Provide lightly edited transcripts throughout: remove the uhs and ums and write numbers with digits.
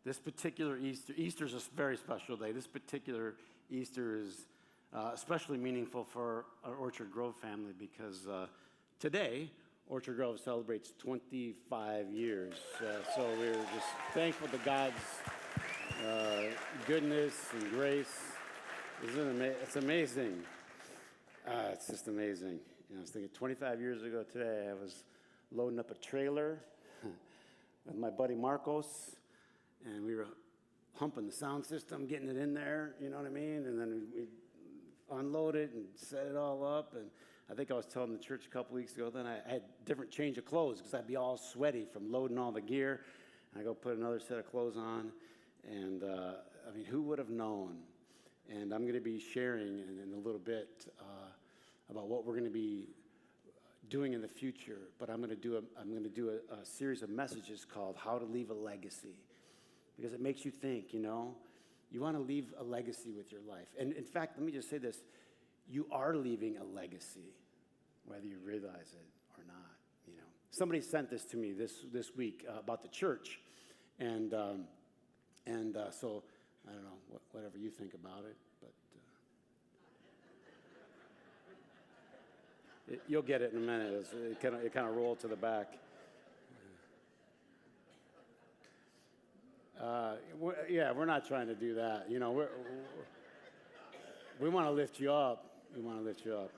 This particular Easter is a very special day. This particular Easter is especially meaningful for our Orchard Grove family because today, Orchard Grove celebrates 25 years. So we're just thankful to God's goodness and grace. It's amazing. It's just amazing. You know, I was thinking 25 years ago today, I was loading up a trailer with my buddy Marcos, and we were humping the sound system, getting it in there, you know what I mean? And then we unload it and set it all up. And I think I was telling the church a couple weeks ago, then I had different change of clothes because I'd be all sweaty from loading all the gear. And I go put another set of clothes on. And I mean, who would have known? And I'm going to be sharing in a little bit about what we're going to be doing in the future. But I'm going to do a series of messages called How to Leave a Legacy, because it makes you think, you know. You want to leave a legacy with your life. And in fact, let me just say this. You are leaving a legacy, whether you realize it or not, you know. Somebody sent this to me this week about the church. And so, I don't know, whatever you think about it, but you'll get it in a minute. It kind of rolled to the back. We're not trying to do that. You know, we want to lift you up. We want to lift you up.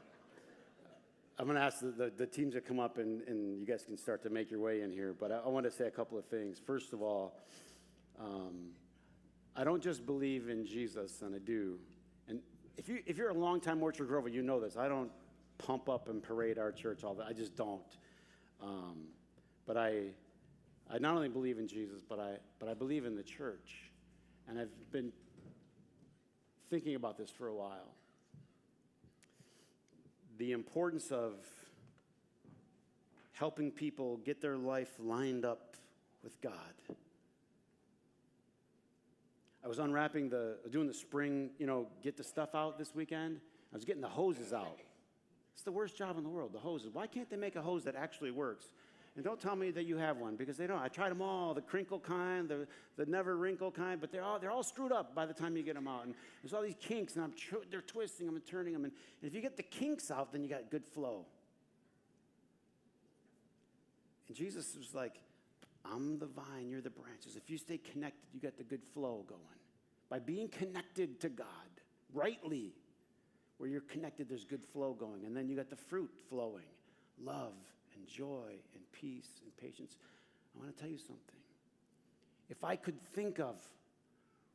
I'm going to ask the teams to come up, and you guys can start to make your way in here. But I want to say a couple of things. First of all, I don't just believe in Jesus, and I do. And if you're a longtime Orchard Grover, you know this. I don't pump up and parade our church all that. I just don't. But I not only believe in Jesus, but I believe in the church. And I've been thinking about this for a while. The importance of helping people get their life lined up with God. I was doing the spring, get the stuff out this weekend. I was getting the hoses out. It's the worst job in the world, the hoses. Why can't they make a hose that actually works? And don't tell me that you have one, because they don't. I tried them all, the crinkle kind, the never wrinkle kind, but they're all screwed up by the time you get them out. And there's all these kinks, and they're twisting them and turning them. And if you get the kinks out, then you got good flow. And Jesus was like, I'm the vine, you're the branches. If you stay connected, you got the good flow going. By being connected to God, rightly, where you're connected, there's good flow going. And then you got the fruit flowing, love and joy and peace and patience. I want to tell you something. If I could think of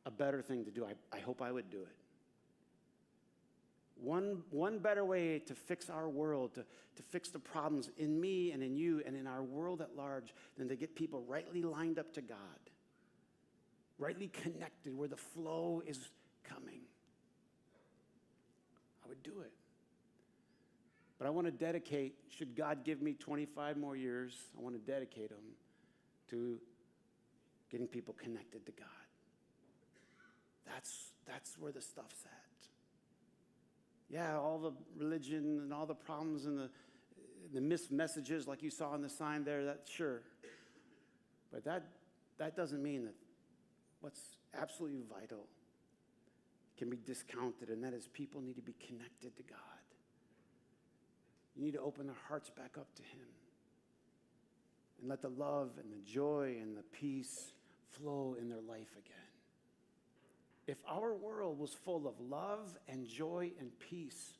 a better thing to do, I hope I would do it. One better way to fix our world, to fix the problems in me and in you and in our world at large, than to get people rightly lined up to God, rightly connected where the flow is coming. I would do it. But I want to dedicate, should God give me 25 more years, I want to dedicate them to getting people connected to God. That's where the stuff's at. Yeah, all the religion and all the problems and the missed messages like you saw on the sign there, that's sure. But that doesn't mean that what's absolutely vital can be discounted, and that is people need to be connected to God. You need to open their hearts back up to Him and let the love and the joy and the peace flow in their life again. If our world was full of love and joy and peace,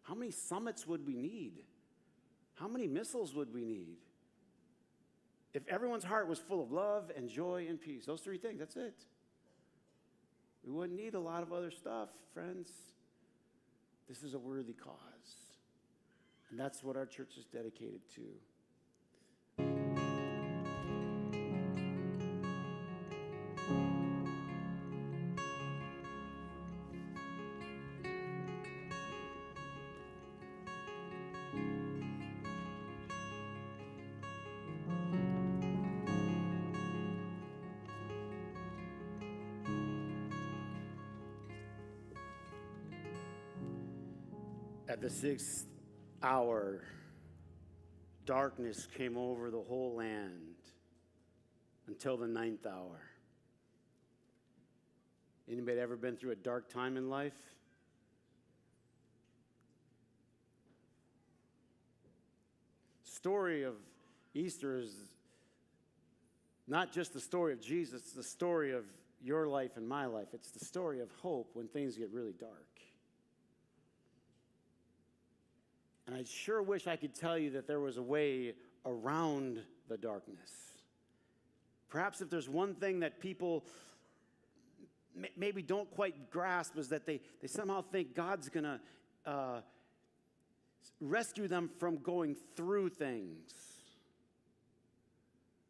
how many summits would we need? How many missiles would we need? If everyone's heart was full of love and joy and peace, those three things, that's it. We wouldn't need a lot of other stuff, friends. This is a worthy cause. And that's what our church is dedicated to. At the 6th hour, darkness came over the whole land. until the ninth hour. Anybody ever been through a dark time in life? Story of Easter is not just the story of Jesus, it's the story of your life and my life. It's the story of hope when things get really dark. And I sure wish I could tell you that there was a way around the darkness. Perhaps if there's one thing that people maybe don't quite grasp is that they somehow think God's going to rescue them from going through things.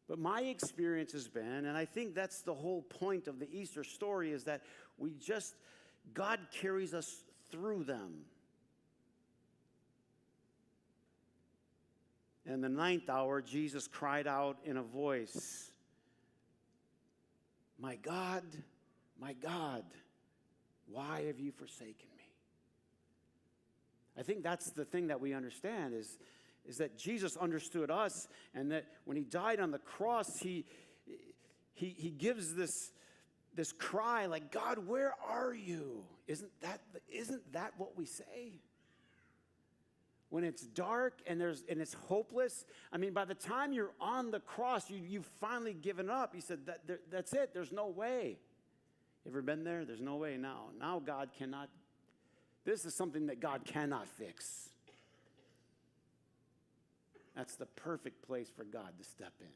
But my experience has been, and I think that's the whole point of the Easter story, is that God carries us through them. In the ninth hour, Jesus cried out in a voice, my God, why have you forsaken me?" I think that's the thing that we understand is that Jesus understood us, and that when he died on the cross, he gives this cry like, "God, where are you?" Isn't that what we say? When it's dark and it's hopeless. I mean, by the time you're on the cross, you've finally given up. He said, that's it. There's no way. Ever been there? There's no way now. Now God cannot. This is something that God cannot fix. That's the perfect place for God to step in.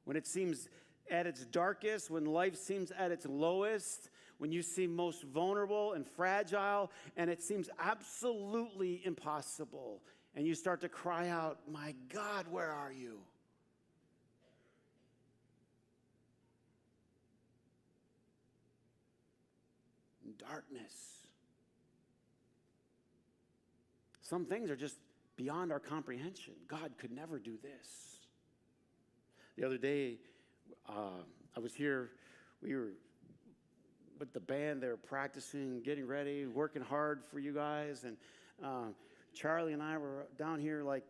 When it seems at its darkest, when life seems at its lowest, when you seem most vulnerable and fragile, and it seems absolutely impossible, and you start to cry out, "My God, where are you?" In darkness. Some things are just beyond our comprehension. God could never do this. The other day, I was here. We were with the band. They were practicing, getting ready, working hard for you guys. And Charlie and I were down here, like,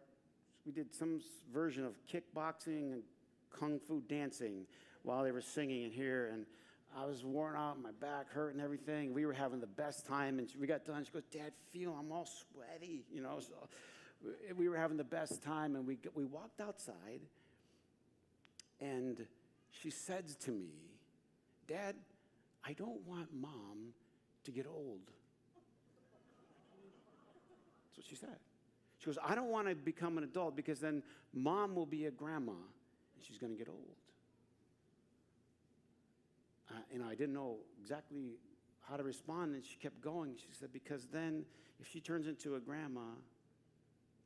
we did some version of kickboxing and kung fu dancing while they were singing in here. And I was worn out, my back hurt and everything. We were having the best time. And we got done. She goes, "Dad, I'm all sweaty," So we were having the best time. And we walked outside. And she says to me, "Dad, I don't want Mom to get old." That's what she said. She goes, "I don't want to become an adult because then Mom will be a grandma and she's going to get old." I didn't know exactly how to respond, and she kept going. She said, "Because then if she turns into a grandma,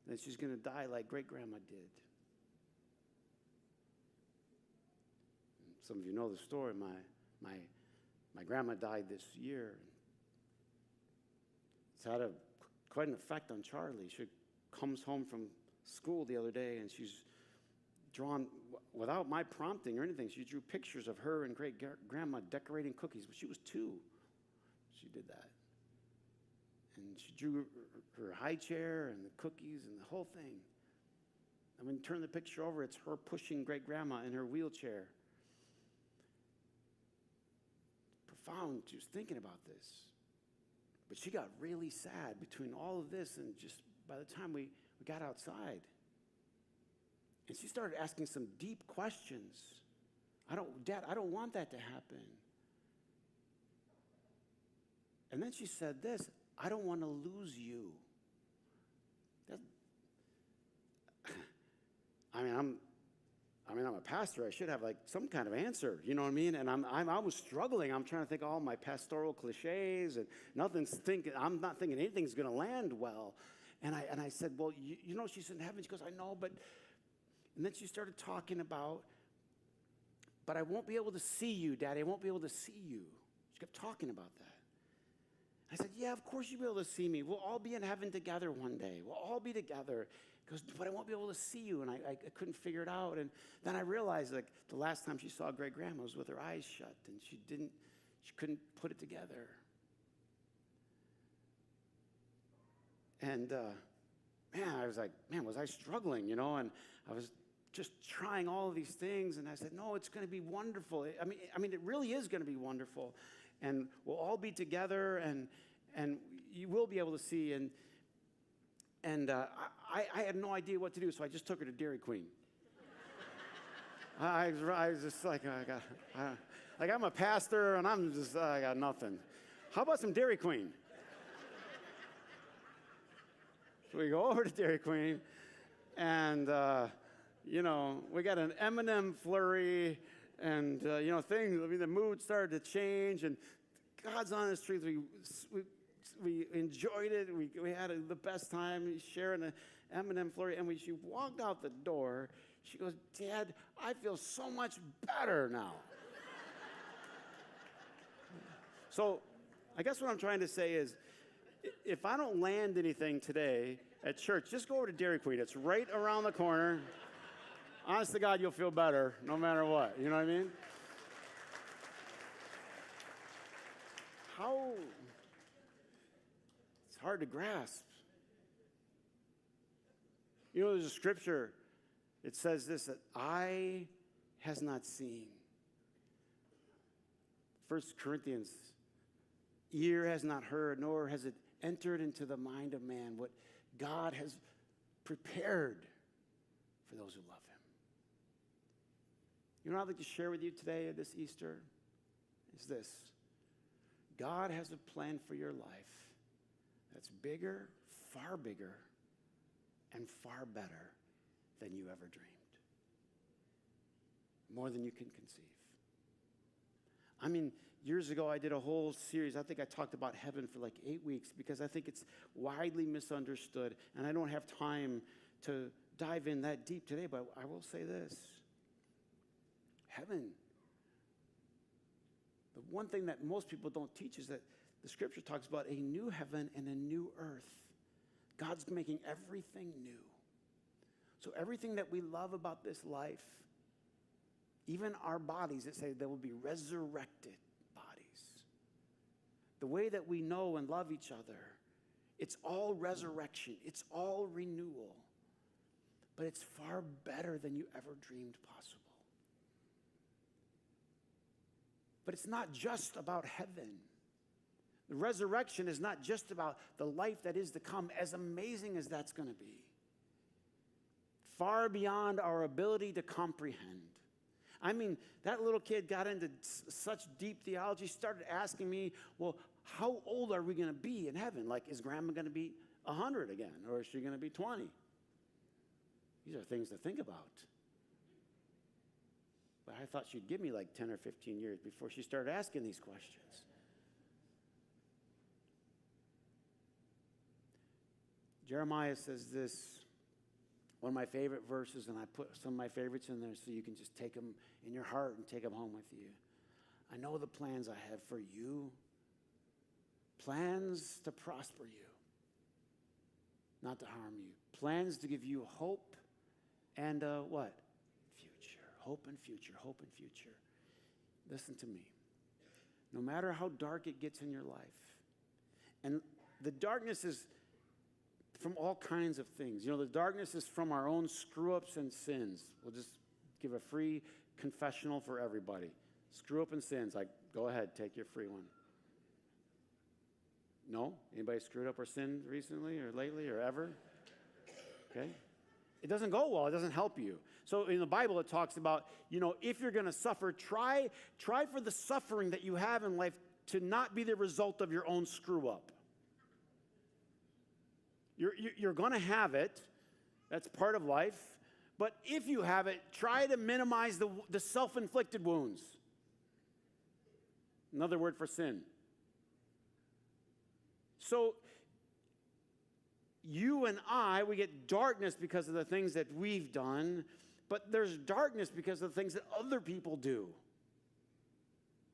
then she's going to die like great-grandma did." Some of you know the story. My grandma died this year. It's had quite an effect on Charlie. She comes home from school the other day, and she's drawn, without my prompting or anything, she drew pictures of her and great-grandma decorating cookies. She was 2. She did that. And she drew her high chair and the cookies and the whole thing. And when you turn the picture over, it's her pushing great-grandma in her wheelchair. Profound. She was thinking about this. But she got really sad between all of this and just by the time we got outside. And she started asking some deep questions. Dad, I don't want that to happen. And then she said this, "I don't want to lose you." I'm a pastor. I should have like some kind of answer, you know what I mean? And I was struggling. I'm trying to think of all my pastoral cliches, and I'm not thinking anything's going to land well. And I said, "Well, you know she's in heaven." She goes, "I know, but," and then she started talking about, "But I won't be able to see you, Daddy. I won't be able to see you." She kept talking about that. I said, "Yeah, of course you'll be able to see me. We'll all be in heaven together one day. We'll all be together." He goes, "But I won't be able to see you." And I couldn't figure it out. And then I realized, like, the last time she saw great-grandma was with her eyes shut, and she couldn't put it together. And, man, I was like, man, was I struggling, And I was just trying all of these things. And I said, no, it's going to be wonderful. I mean, it really is going to be wonderful. And we'll all be together, and you will be able to see. And I had no idea what to do, so I just took her to Dairy Queen. I was just like, I'm a pastor, and I got nothing. How about some Dairy Queen? So we go over to Dairy Queen, and, we got an M&M flurry, and, the mood started to change, and God's honest truth, we enjoyed it. We had the best time sharing an M&M flurry, and when she walked out the door, she goes, Dad, I feel so much better now. So I guess what I'm trying to say is, if I don't land anything today at church, just go over to Dairy Queen. It's right around the corner. Honest to God, you'll feel better no matter what. You know what I mean? It's hard to grasp. There's a scripture. It says this, that eye has not seen. 1 Corinthians, ear has not heard, nor has it entered into the mind of man what God has prepared for those who love him. You know what I'd like to share with you today, this Easter, is this. God has a plan for your life that's bigger, and far better than you ever dreamed. More than you can conceive. I mean, years ago I did a whole series. I think I talked about heaven for like 8 weeks because I think it's widely misunderstood, and I don't have time to dive in that deep today, but I will say this. Heaven, the one thing that most people don't teach is that the scripture talks about a new heaven and a new earth. God's making everything new. So everything that we love about this life, even our bodies, it says they will be resurrected bodies. The way that we know and love each other, it's all resurrection. It's all renewal. But it's far better than you ever dreamed possible. But it's not just about heaven. The resurrection is not just about the life that is to come, as amazing as that's going to be. Far beyond our ability to comprehend. I mean, that little kid got into such deep theology, started asking me, well, how old are we going to be in heaven? Like, is grandma going to be 100 again? Or is she going to be 20? These are things to think about. But I thought she'd give me like 10 or 15 years before she started asking these questions. Jeremiah says this, one of my favorite verses, and I put some of my favorites in there so you can just take them in your heart and take them home with you. I know the plans I have for you, plans to prosper you, not to harm you, plans to give you hope and what? Future. Hope and future, hope and future. Listen to me. No matter how dark it gets in your life, and the darkness is from all kinds of things. The darkness is from our own screw-ups and sins. We'll just give a free confessional for everybody. Screw-up and sins. Go ahead, take your free one. No? Anybody screwed up or sinned recently or lately or ever? Okay? It doesn't go well. It doesn't help you. So in the Bible, it talks about, if you're going to suffer, try for the suffering that you have in life to not be the result of your own screw-up. You're going to have it. That's part of life. But if you have it, try to minimize the self-inflicted wounds. Another word for sin. So you and I, we get darkness because of the things that we've done, but there's darkness because of the things that other people do.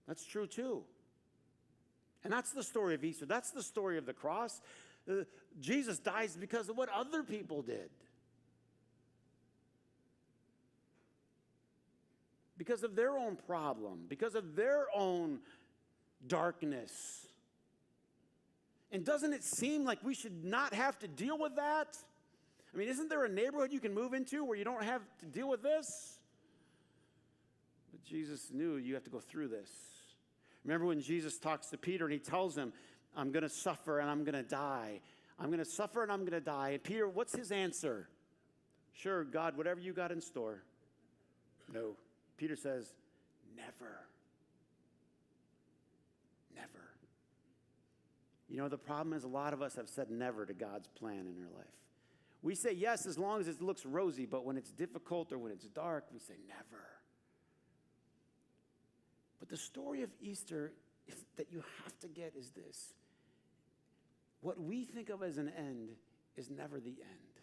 That's true too. And that's the story of Easter. That's the story of the cross. Jesus dies because of what other people did. Because of their own problem, because of their own darkness. And doesn't it seem like we should not have to deal with that? I mean, isn't there a neighborhood you can move into where you don't have to deal with this? But Jesus knew you have to go through this. Remember when Jesus talks to Peter and he tells him, I'm going to suffer and I'm going to die. I'm going to suffer and I'm going to die. And Peter, what's his answer? Sure, God, whatever you got in store. No. Peter says, never. Never. You know, the problem is a lot of us have said never to God's plan in our life. We say yes as long as it looks rosy, but when it's difficult or when it's dark, we say never. But the story of Easter that you have to get is this. What we think of as an end is never the end.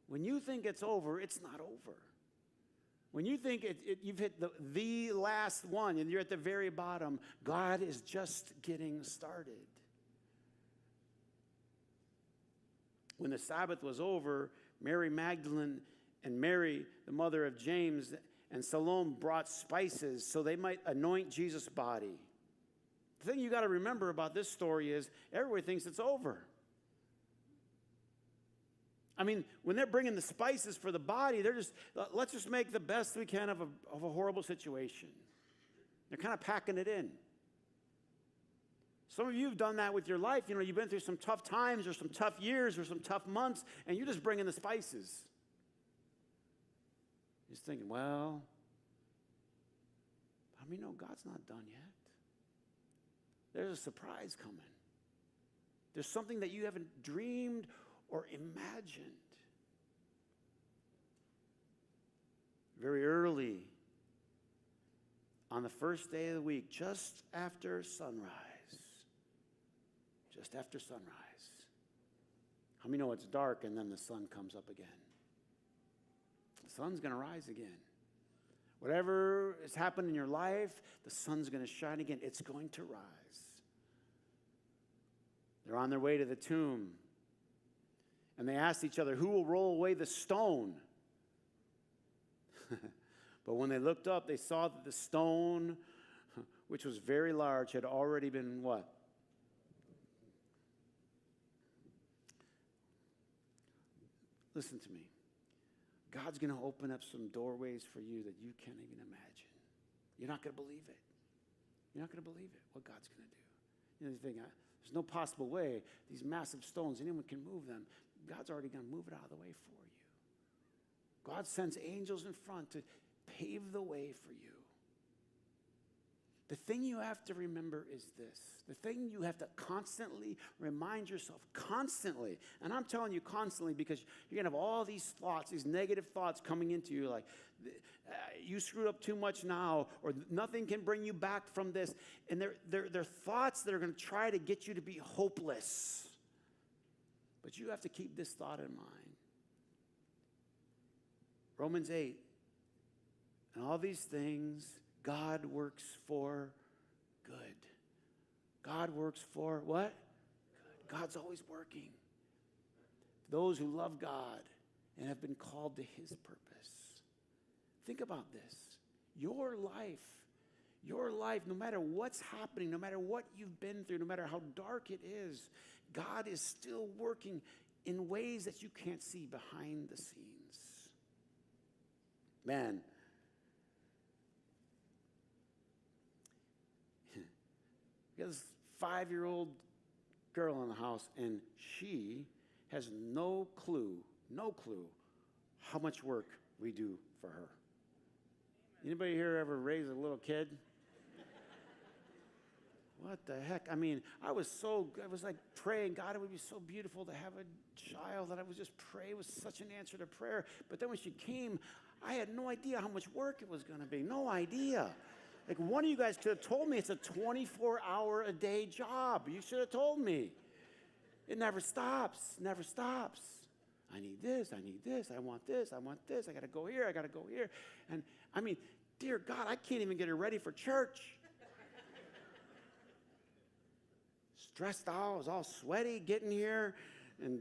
When you think it's over, it's not over. When you think you've hit the last one and you're at the very bottom, God is just getting started. When the Sabbath was over, Mary Magdalene and Mary, the mother of James, and Salome brought spices so they might anoint Jesus' body. The thing you got to remember about this story is everybody thinks it's over. I mean, when they're bringing the spices for the body, they're just, let's just make the best we can of a horrible situation. They're kind of packing it in. Some of you have done that with your life. You know, you've been through some tough times or some tough years or some tough months, and you're just bringing the spices. Just thinking, well, how many know God's not done yet? There's a surprise coming. There's something that you haven't dreamed or imagined. Very early on the first day of the week, just after sunrise, how many know it's dark and then the sun comes up again? The sun's going to rise again. Whatever has happened in your life, the sun's going to shine again. It's going to rise. They're on their way to the tomb. And they asked each other, who will roll away the stone? But when they looked up, they saw that the stone, which was very large, had already been what? Listen to me. God's going to open up some doorways for you that you can't even imagine. You're not going to believe it. You're not going to believe it, what God's going to do. You know, you think, there's no possible way. These massive stones, anyone can move them. God's already going to move it out of the way for you. God sends angels in front to pave the way for you. The thing you have to remember is this. The thing you have to constantly remind yourself, constantly, and I'm telling you constantly because you're going to have all these thoughts, these negative thoughts coming into you like, you screwed up too much now, or nothing can bring you back from this. And they're thoughts that are going to try to get you to be hopeless. But you have to keep this thought in mind. Romans 8, and all these things, God works for good. God works for what? Good. God's always working. Those who love God and have been called to his purpose. Think about this. Your life, no matter what's happening, no matter what you've been through, no matter how dark it is, God is still working in ways that you can't see behind the scenes. Man, we got this 5-year-old girl in the house, and she has no clue how much work we do for her. Anybody here ever raise a little kid? What the heck? I mean, I was like praying, God, it would be so beautiful to have a child, that I would just pray. It was such an answer to prayer. But then when she came, I had no idea how much work it was going to be. No idea. Like, one of you guys could have told me it's a 24-hour-a-day job. You should have told me. It never stops, never stops. I need this, I want this, I got to go here, I got to go here. And, I mean, dear God, I can't even get her ready for church. Stressed out, I was all sweaty getting here, and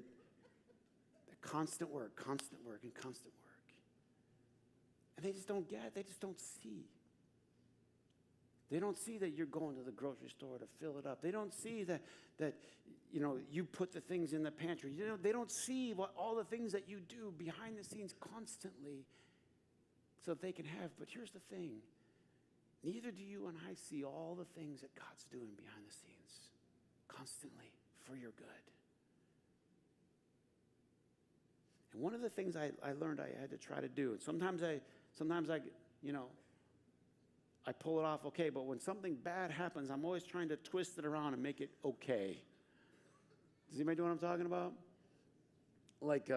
constant work. And they just don't get it, they just don't see. They don't see that you're going to the grocery store to fill it up. They don't see that you put the things in the pantry. They don't see all the things that you do behind the scenes constantly so that they can have. But here's the thing. Neither do you and I see all the things that God's doing behind the scenes constantly for your good. And one of the things I learned I had to try to do, and sometimes I pull it off okay, but when something bad happens, I'm always trying to twist it around and make it okay. Does anybody know what I'm talking about? Like,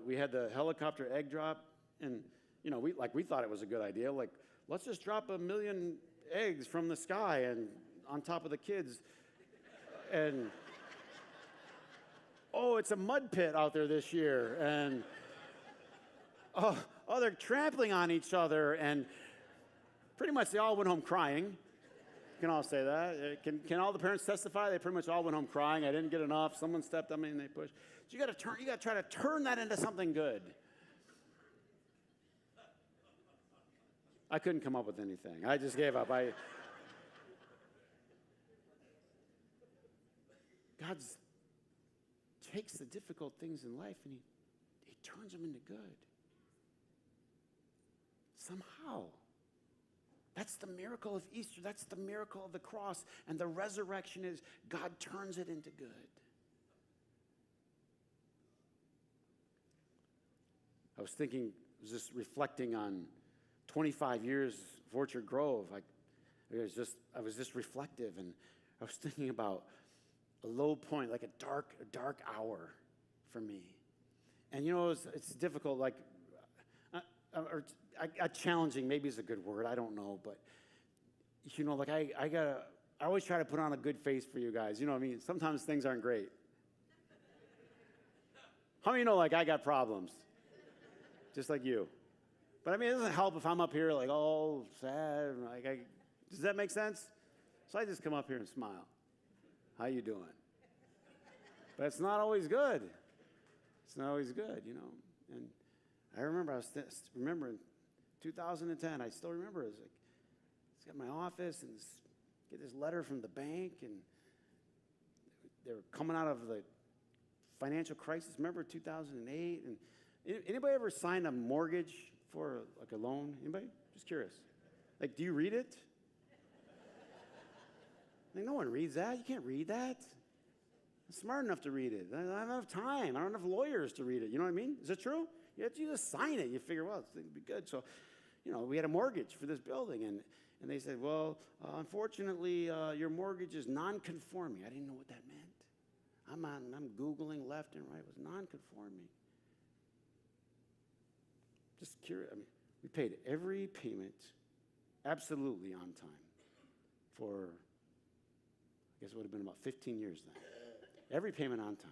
we had the helicopter egg drop, and, we thought it was a good idea. Like, let's just drop 1 million eggs from the sky and on top of the kids. And, it's a mud pit out there this year. And, they're trampling on each other. And pretty much they all went home crying. Can all say that? Can all the parents testify? They pretty much all went home crying. I didn't get enough. Someone stepped on me and they pushed. So you got to try to turn that into something good. I couldn't come up with anything. I just gave up. God takes the difficult things in life and he turns them into good. Somehow. That's the miracle of Easter. That's the miracle of the cross. And the resurrection is God turns it into good. I was just reflecting on 25 years of Orchard Grove. I was just reflective, and I was thinking about a low point, like a dark hour for me. And it's difficult, challenging maybe is a good word, I don't know, but I always try to put on a good face for you guys. You know what I mean? Sometimes things aren't great. How many I got problems? Just like you. But it doesn't help if I'm up here all sad. Does that make sense? So I just come up here and smile. How you doing? But it's not always good. It's not always good, And I remember, in 2010, I still remember, it's got my office and get this letter from the bank, and they were coming out of the financial crisis. Remember 2008? And anybody ever signed a mortgage for a loan? Anybody? Just curious. Do you read it? No one reads that. You can't read that. I'm smart enough to read it. I don't have enough time. I don't have lawyers to read it. You know what I mean? Is it true? You just sign it. You figure, well, it's going to be good. So, we had a mortgage for this building, and they said, well, unfortunately, your mortgage is non-conforming. I didn't know what that meant. I'm Googling left and right. It was non-conforming. Just curious. We paid every payment absolutely on time for, I guess it would have been about 15 years then. Every payment on time.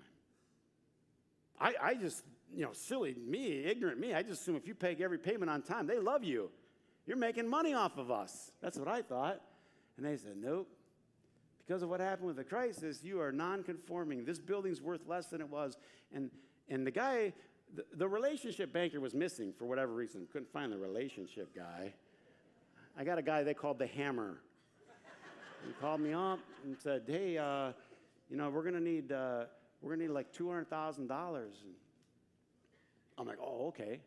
I just, silly me, ignorant me, I just assume if you pay every payment on time, they love you. You're making money off of us. That's what I thought. And they said, nope. Because of what happened with the crisis, you are non-conforming. This building's worth less than it was. And the guy, the relationship banker was missing for whatever reason. Couldn't find the relationship guy. I got a guy they called the Hammer. He called me up and said, hey, we're gonna need like $200,000. And I'm like, oh, okay.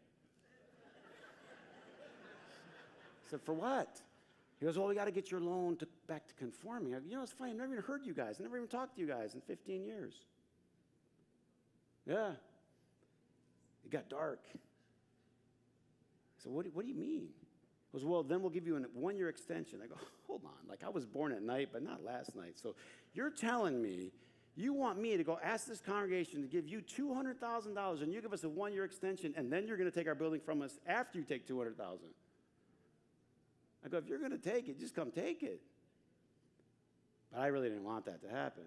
I said, for what? He goes, well, we got to get your loan back to conforming. It's funny, I've never even heard you guys. I never even talked to you guys in 15 years. Yeah. It got dark. I said, what do you mean? He goes, well, then we'll give you a 1-year extension. I go, hold on. I was born at night, but not last night. So you're telling me you want me to go ask this congregation to give you $200,000 and you give us a 1-year extension, and then you're going to take our building from us after you take $200,000. I go, if you're going to take it, just come take it. But I really didn't want that to happen.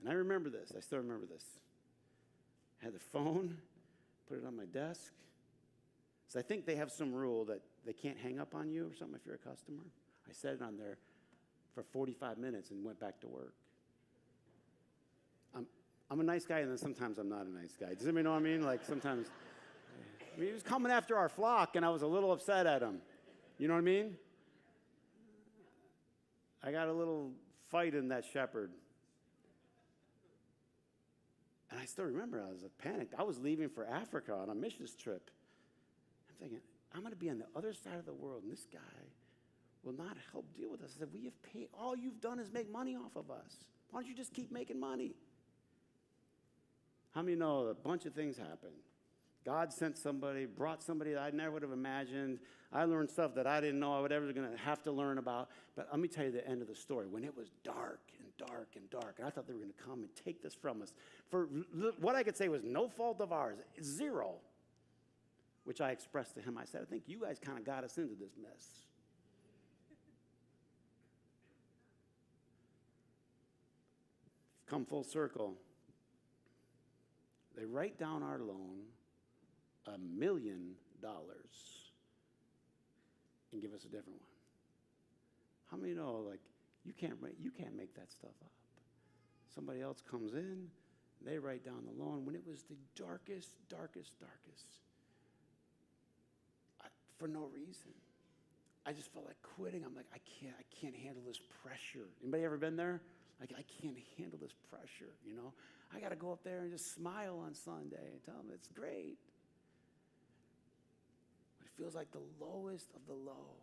And I remember this. I still remember this. I had the phone, put it on my desk. So I think they have some rule that they can't hang up on you or something if you're a customer. I set it on there for 45 minutes and went back to work. I'm a nice guy, and then sometimes I'm not a nice guy. Does anybody know what I mean? Sometimes, he was coming after our flock, and I was a little upset at him. You know what I mean? I got a little fight in that shepherd. still remember I was panicked. I was leaving for Africa on a missions trip. I'm thinking, I'm going to be on the other side of the world, and this guy will not help deal with us. I said, we have paid. All you've done is make money off of us. Why don't you just keep making money? How many know a bunch of things happen? God sent somebody, brought somebody that I never would have imagined. I learned stuff that I didn't know I would ever going to have to learn about. But let me tell you the end of the story. When it was dark and dark and dark, and I thought they were going to come and take this from us. For what I could say was no fault of ours, zero, which I expressed to him. I said, I think you guys kind of got us into this mess. Come full circle. They write down our loan, $1 million, and give us a different one. How many know, like, you can't make that stuff up? Somebody else comes in, they write down the loan when it was the darkest, for no reason. I just felt like quitting. I'm like, I can't handle this pressure. Anybody ever been there? Like, I can't handle this pressure, you know? I got to go up there and just smile on Sunday and tell them it's great. But it feels like the lowest of the low.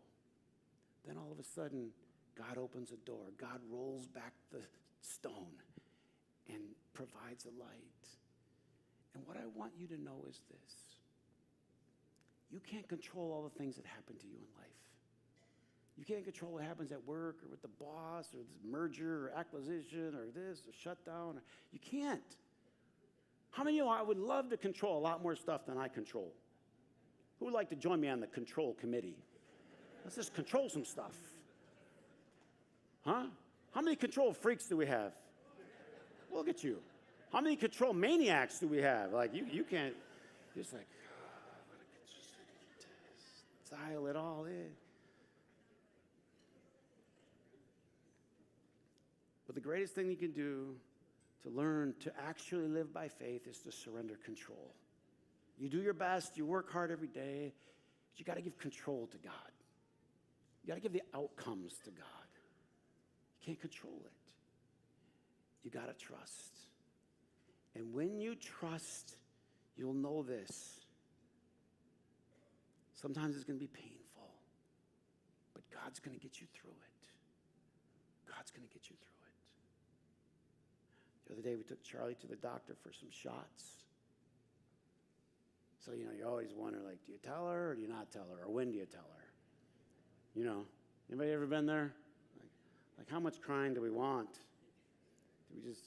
Then all of a sudden, God opens a door. God rolls back the stone and provides a light. And what I want you to know is this. You can't control all the things that happen to you in life. You can't control what happens at work or with the boss or this merger or acquisition or this or shutdown. You can't. How many of you know I would love to control a lot more stuff than I control? Who would like to join me on the control committee? Let's just control some stuff. Huh? How many control freaks do we have? Look at you. How many control maniacs do we have? Like, you can't, you're just like, just dial it all in. But the greatest thing you can do to learn to actually live by faith is to surrender control. You do your best, you work hard every day, but you got to give control to God. You got to give the outcomes to God. You can't control it. You got to trust. And when you trust, you'll know this. Sometimes it's going to be painful, but God's going to get you through it. God's going to get you through it. The other day, we took Charlie to the doctor for some shots. So, you know, you always wonder, like, do you tell her or do you not tell her? Or when do you tell her? You know, anybody ever been there? Like how much crying do we want? Do we just...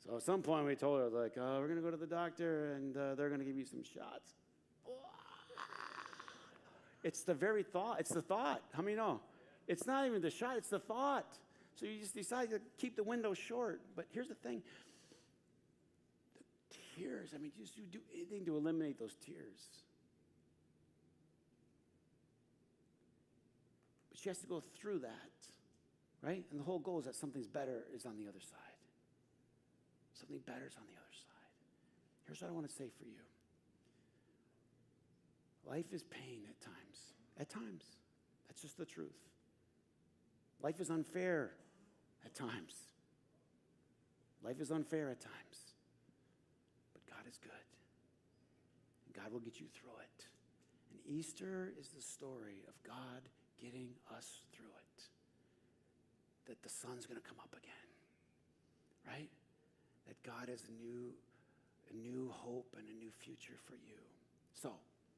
So at some point, we told her, like, we're going to go to the doctor, and they're going to give you some shots. It's the very thought. It's the thought. How many know? It's not even the shot. It's the thought. So you just decide to keep the window short. But here's the thing. The tears, I mean, you do anything to eliminate those tears. But she has to go through that, right? And the whole goal is that something's better is on the other side. Something better is on the other side. Here's what I want to say for you. Life is pain at times. At times. That's just the truth. Life is unfair at times. Life is unfair at times. But God is good. And God will get you through it. And Easter is the story of God getting us through it. That the sun's going to come up again. Right? That God has a new hope and a new future for you. So,